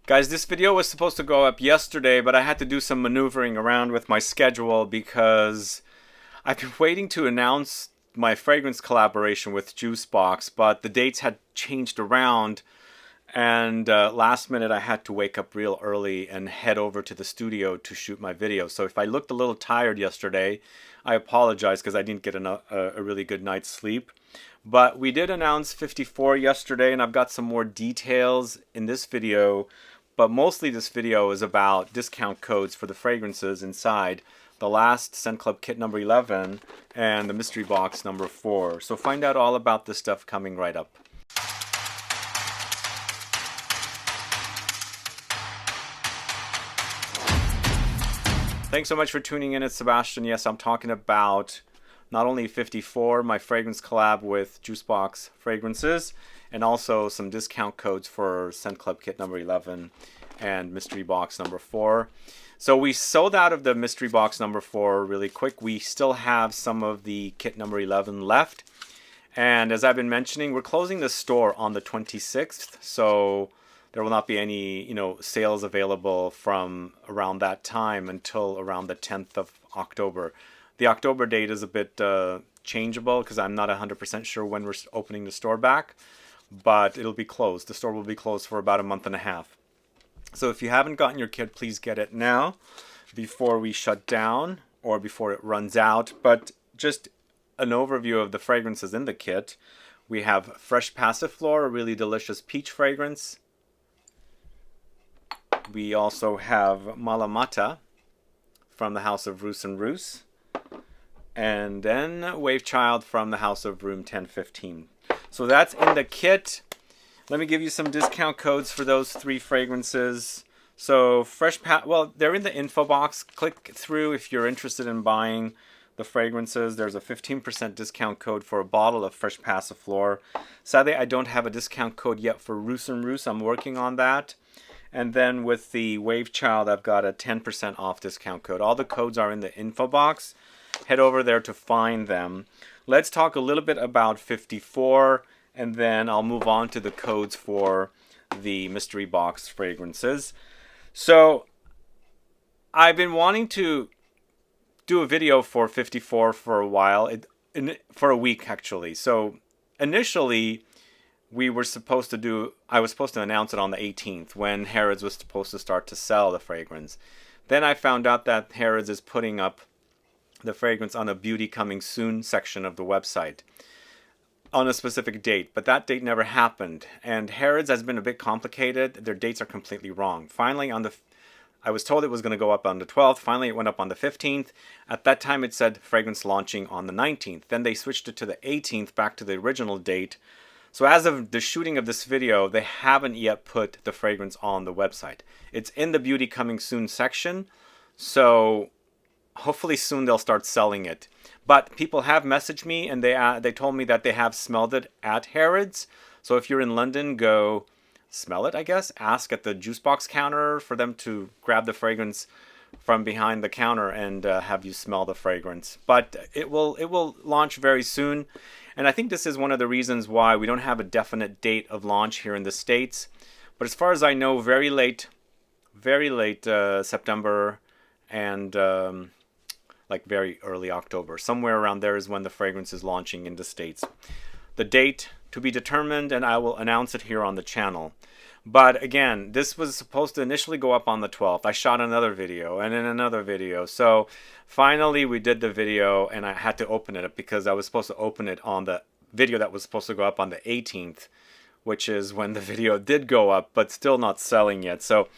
Guys, this video was supposed to go up yesterday, but I had to do some maneuvering around with my schedule because I've been waiting to announce my fragrance collaboration with Jusbox, but the dates had changed around, and last minute I had to wake up real early and head over to the studio to shoot my video. So if I looked a little tired yesterday, I apologize because I didn't get a really good night's sleep. But we did announce 54 yesterday, and I've got some more details in this video. But mostly this video is about discount codes for the fragrances inside the last Scent Club kit number 11 and the mystery box number 4. So find out all about this stuff coming right up. Thanks so much for tuning in. It's Sebastian. Yes, I'm talking about not only 54, my fragrance collab with Jusbox fragrances, and also some discount codes for Scent Club kit number 11 and mystery box number 4. So we sold out of the mystery box number 4 really quick. We still have some of the kit number 11 left. And as I've been mentioning, we're closing the store on the 26th. So there will not be any, sales available from around that time until around the 10th of October. The October date is a bit changeable because I'm not 100% sure when we're opening the store back, but it'll be closed. The store will be closed for about a month and a half. So if you haven't gotten your kit, please get it now before we shut down or before it runs out. But just an overview of the fragrances in the kit. We have Fresh Passiflore, a really delicious peach fragrance. We also have Malamata from the House of ROOS. And then WAVECHILD from the House of Room 1015. So that's in the kit. Let me give you some discount codes for those 3 fragrances. So they're in the info box. Click through if you're interested in buying the fragrances. There's a 15% discount code for a bottle of Fresh Passiflore. Sadly, I don't have a discount code yet for ROOS. I'm working on that. And then with the WAVECHILD, I've got a 10% off discount code. All the codes are in the info box. Head over there to find them. Let's talk a little bit about 54, and then I'll move on to the codes for the mystery box fragrances. So I've been wanting to do a video for 54 for a while, for a week actually. So initially I was supposed to announce it on the 18th when Harrods was supposed to start to sell the fragrance. Then I found out that Harrods is putting up the fragrance on a beauty coming soon section of the website on a specific date, but that date never happened, and Harrods has been a bit complicated. Their dates are completely wrong. Finally, I was told it was going to go up on the 12th. Finally, it went up on the 15th. At that time, it said fragrance launching on the 19th. Then they switched it to the 18th, back to the original date. So as of the shooting of this video, they haven't yet put the fragrance on the website. It's in the beauty coming soon section, so hopefully soon they'll start selling it. But people have messaged me, and they told me that they have smelled it at Harrods. So if you're in London, go smell it, I guess. Ask at the juice box counter for them to grab the fragrance from behind the counter and have you smell the fragrance. But it will launch very soon. And I think this is one of the reasons why we don't have a definite date of launch here in the States. But as far as I know, very late September and like very early October. Somewhere around there is when the fragrance is launching in the States. The date to be determined, and I will announce it here on the channel. But again, this was supposed to initially go up on the 12th. I shot another video and then another video. So finally we did the video, and I had to open it up because I was supposed to open it on the video that was supposed to go up on the 18th, which is when the video did go up, but still not selling yet. So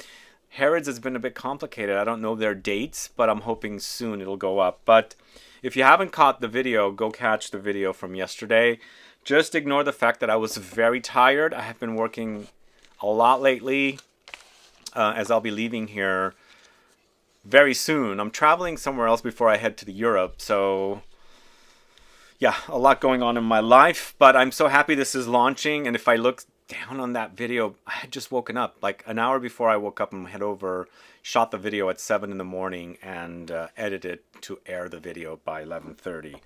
Harrods has been a bit complicated. I don't know their dates, but I'm hoping soon it'll go up. But if you haven't caught the video, go catch the video from yesterday. Just ignore the fact that I was very tired. I have been working a lot lately, as I'll be leaving here very soon. I'm traveling somewhere else before I head to Europe, so yeah, a lot going on in my life, but I'm so happy this is launching. And if I look down on that video, I had just woken up like an hour before I woke up and head over, shot the video at 7 in the morning, and edited to air the video by 11:30.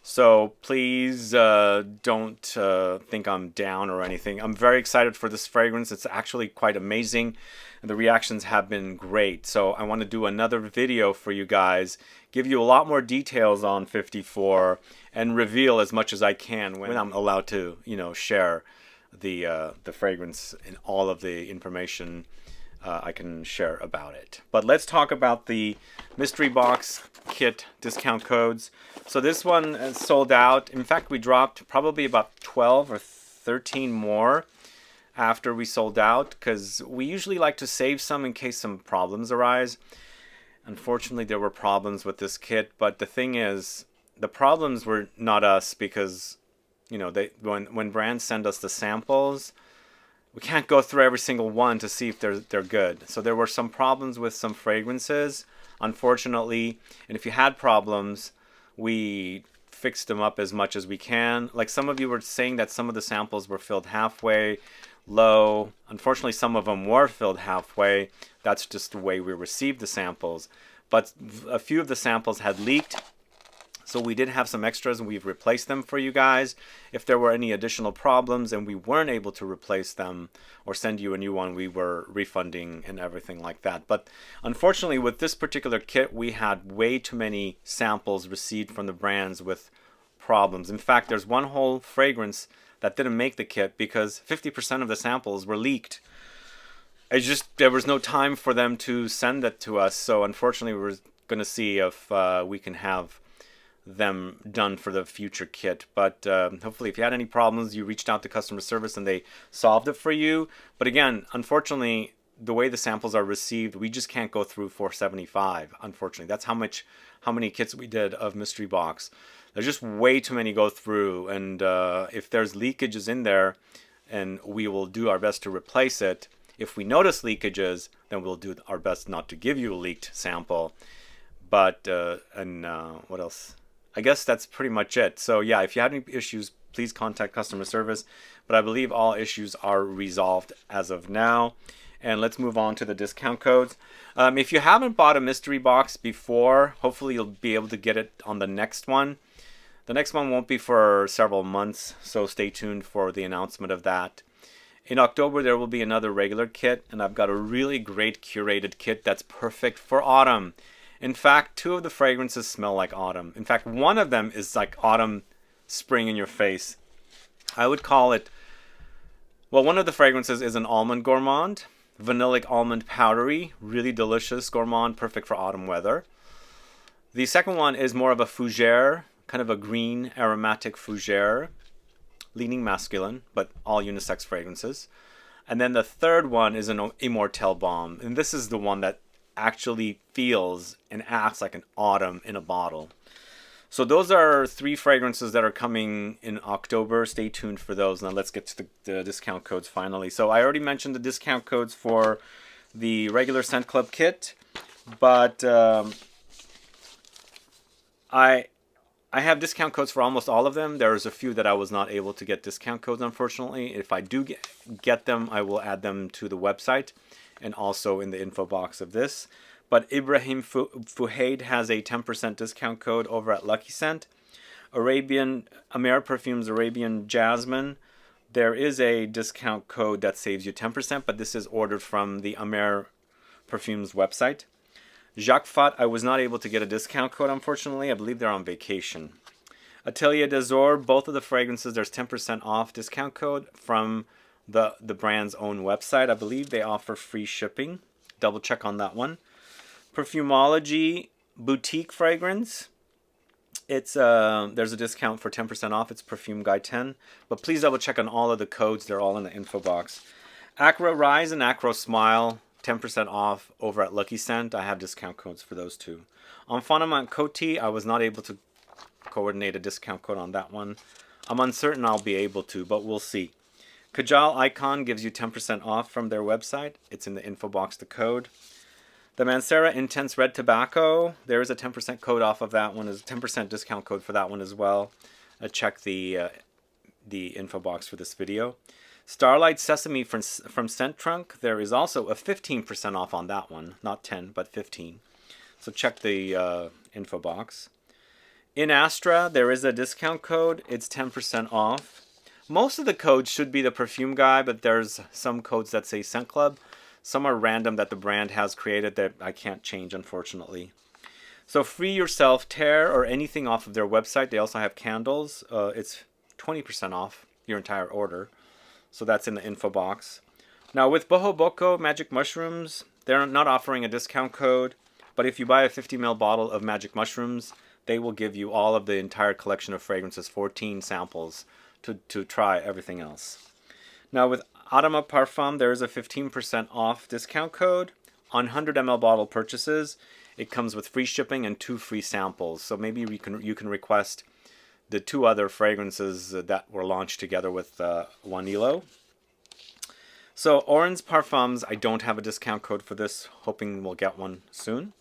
So please don't think I'm down or anything. I'm very excited for this fragrance. It's actually quite amazing. And the reactions have been great. So I want to do another video for you guys, give you a lot more details on 54, and reveal as much as I can when I'm allowed to, you know, share the fragrance and all of the information I can share about it. But let's talk about the mystery box kit discount codes. So this one is sold out. In fact, we dropped probably about 12 or 13 more after we sold out, because we usually like to save some in case some problems arise. Unfortunately, there were problems with this kit, but the thing is, the problems were not us, because, you know, when brands send us the samples, we can't go through every single one to see if they're good. So there were some problems with some fragrances, unfortunately. And if you had problems, we fixed them up as much as we can. Like some of you were saying that some of the samples were filled halfway low. Unfortunately, some of them were filled halfway. That's just the way we received the samples. But a few of the samples had leaked. So we did have some extras, and we've replaced them for you guys. If there were any additional problems and we weren't able to replace them or send you a new one, we were refunding and everything like that. But unfortunately, with this particular kit, we had way too many samples received from the brands with problems. In fact, there's one whole fragrance that didn't make the kit because 50% of the samples were leaked. It's just, there was no time for them to send that to us. So unfortunately, we're going to see if we can have them done for the future kit. But hopefully, if you had any problems, you reached out to customer service and they solved it for you. But again, unfortunately, the way the samples are received, we just can't go through 475. Unfortunately, that's how many kits we did of mystery box. There's just way too many go through, and if there's leakages in there, and we will do our best to replace it. If we notice leakages, then we'll do our best not to give you a leaked sample. But what else? I guess that's pretty much it. So yeah, if you have any issues, please contact customer service. But I believe all issues are resolved as of now. And let's move on to the discount codes. If you haven't bought a mystery box before, hopefully you'll be able to get it on the next one. The next one won't be for several months, so stay tuned for the announcement of that. In October, there will be another regular kit, and I've got a really great curated kit that's perfect for autumn. In fact, 2 of the fragrances smell like autumn. In fact, one of them is like autumn, spring in your face. I would call it, well, one of the fragrances is an almond gourmand, vanillic almond powdery, really delicious gourmand, perfect for autumn weather. The second one is more of a fougere, kind of a green aromatic fougere, leaning masculine, but all unisex fragrances. And then the third one is an immortelle balm, and this is the one that actually feels and acts like an autumn in a bottle. So those are 3 fragrances that are coming in October. Stay tuned for those. Now let's get to the discount codes finally. So I already mentioned the discount codes for the regular Scent Club kit, but I have discount codes for almost all of them. There's a few that I was not able to get discount codes, unfortunately. If I do get them, I will add them to the website and also in the info box of this. But Ibrahim FUHAID has a 10% discount code over at Lucky Scent. Amer Perfumes Arabian Jasmine, there is a discount code that saves you 10%, but this is ordered from the Amer Perfumes website. JACQUES, I was not able to get a discount code, unfortunately. I believe they're on vacation. Atelier des Ors, both of the fragrances, there's 10% off discount code from the brand's own website. I believe they offer free shipping. Double check on that one. Perfumology boutique fragrance. It's there's a discount for 10% off. It's Perfume Guy 10. But please double check on all of the codes. They're all in the info box. AKRO Rise and AKRO Smile, 10% off over at Lucky Scent. I have discount codes for those two. INFINIMENT COTY, I was not able to coordinate a discount code on that one. I'm uncertain I'll be able to, but we'll see. KAJAL AICAN gives you 10% off from their website. It's in the info box, the code. The Mancera Intense Red Tobacco, there is a 10% code off of that one, is a 10% discount code for that one as well. Check the info box for this video. Starlight Sesame from Scent Trunk, there is also a 15% off on that one. Not 10, but 15. So check the info box. In Astra, there is a discount code. It's 10% off. Most of the codes should be the perfume guy, but there's some codes that say SCENTCLUB. Some are random that the brand has created that I can't change, unfortunately. So free yourself, tear or anything off of their website. They also have candles. It's 20% off your entire order. So that's in the info box. Now with Boho Boko Magic Mushrooms, they're not offering a discount code. But if you buy a 50 ml bottle of Magic Mushrooms, they will give you all of the entire collection of fragrances, 14 samples, to try everything else. Now with Adama Parfum, there is a 15% off discount code on 100 ml bottle purchases. It comes with free shipping and 2 free samples. So maybe you can request the 2 other fragrances that were launched together with Wanilo. So Orange Parfums, I don't have a discount code for this. Hoping we'll get one soon.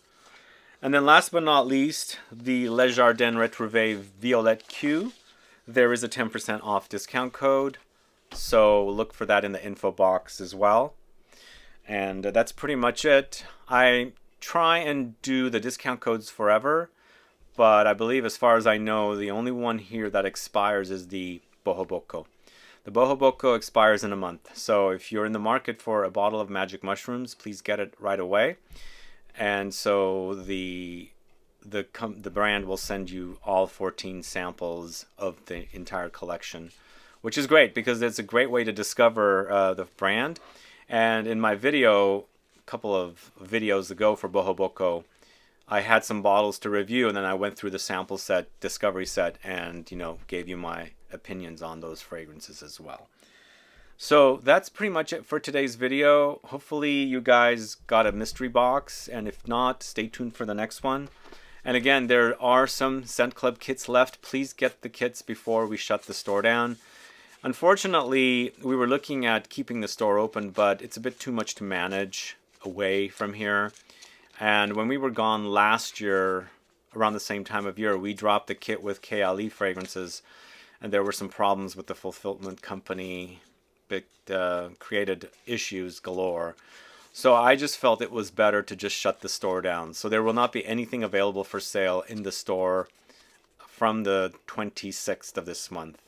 And then last but not least, the Le Jardin Retrouvé Violette Q. There is a 10% off discount code. So look for that in the info box as well. And that's pretty much it. I try and do the discount codes forever, but I believe, as far as I know, the only one here that expires is the Boho Boko. The Boho Boko expires in a month. So if you're in the market for a bottle of Magic Mushrooms, please get it right away. And so the brand will send you all 14 samples of the entire collection, which is great because it's a great way to discover the brand. And in my video, a couple of videos ago for Boho Boko, I had some bottles to review, and then I went through the sample set, discovery set, and gave you my opinions on those fragrances as well. So that's pretty much it for today's video. Hopefully you guys got a mystery box, and if not, stay tuned for the next one. And again, there are some Scent Club kits left. Please get the kits before we shut the store down. Unfortunately, we were looking at keeping the store open, but it's a bit too much to manage away from here. And when we were gone last year, around the same time of year, we dropped the kit with KAJAL fragrances, and there were some problems with the fulfillment company. It created issues galore. So I just felt it was better to just shut the store down. So there will not be anything available for sale in the store from the 26th of this month.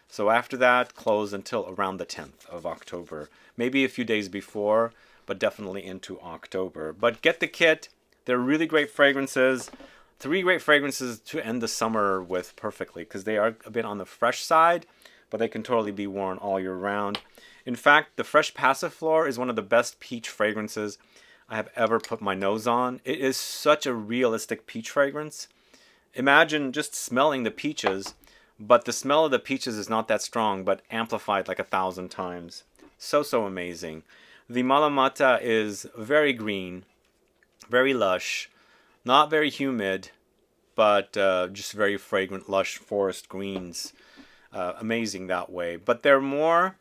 So after that, close until around the 10th of October. Maybe a few days before, but definitely into October. But get the kit. They're really great fragrances. 3 great fragrances to end the summer with perfectly, because they are a bit on the fresh side, but they can totally be worn all year round. In fact, the Fresh Passiflore is one of the best peach fragrances I have ever put my nose on. It is such a realistic peach fragrance. Imagine just smelling the peaches, but the smell of the peaches is not that strong, but amplified like 1,000 times. So amazing. The Malamata is very green, very lush, not very humid, but just very fragrant, lush forest greens. Amazing that way. But they're more,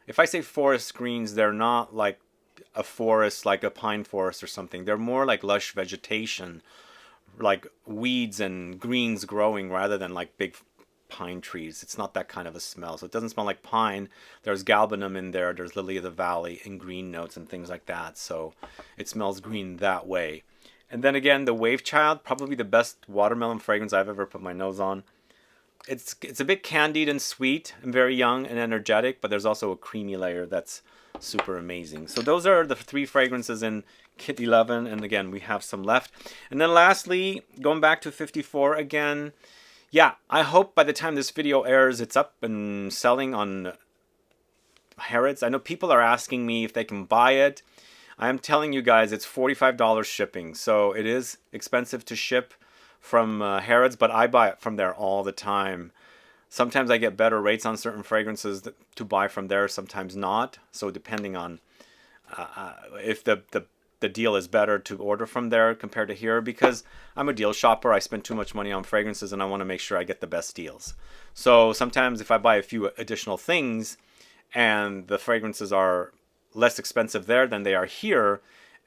if I say forest greens, they're not like a forest, like a pine forest or something. They're more like lush vegetation, like weeds and greens growing rather than like big pine trees. It's not that kind of a smell. So it doesn't smell like pine. There's galbanum in there. There's lily of the valley and green notes and things like that. So it smells green that way. And then again, the WAVECHILD, probably the best watermelon fragrance I've ever put my nose on. It's a bit candied and sweet and very young and energetic, but there's also a creamy layer that's super amazing. So those are the 3 fragrances in Kit 11, and again, we have some left. And then lastly, going back to 54 again, yeah, I hope by the time this video airs, it's up and selling on Harrods. I know people are asking me if they can buy it. I'm telling you guys, it's $45 shipping, so it is expensive to ship from Harrods, but I buy it from there all the time. Sometimes I get better rates on certain fragrances to buy from there, sometimes not. So depending on if the deal is better to order from there compared to here, because I'm a deal shopper. I spend too much money on fragrances and I want to make sure I get the best deals. So sometimes if I buy a few additional things and the fragrances are less expensive there than they are here,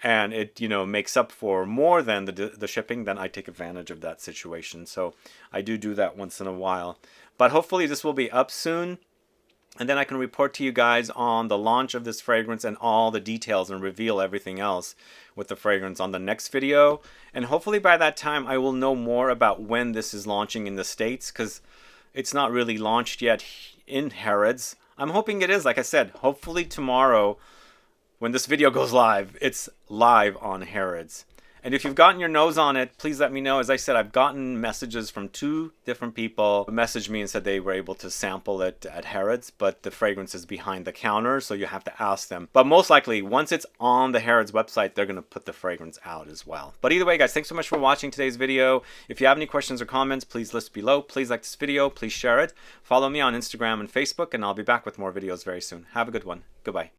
and it makes up for more than the shipping, then I take advantage of that situation. So I do that once in a while. But hopefully this will be up soon. And then I can report to you guys on the launch of this fragrance and all the details and reveal everything else with the fragrance on the next video. And hopefully by that time I will know more about when this is launching in the States, because it's not really launched yet in Harrods. I'm hoping it is, like I said, hopefully tomorrow when this video goes live, it's live on Harrods. And if you've gotten your nose on it, please let me know. As I said, I've gotten messages from 2 different people who messaged me and said they were able to sample it at Harrods, but the fragrance is behind the counter, so you have to ask them. But most likely, once it's on the Harrods website, they're going to put the fragrance out as well. But either way, guys, thanks so much for watching today's video. If you have any questions or comments, please list below. Please like this video. Please share it. Follow me on Instagram and Facebook, and I'll be back with more videos very soon. Have a good one. Goodbye.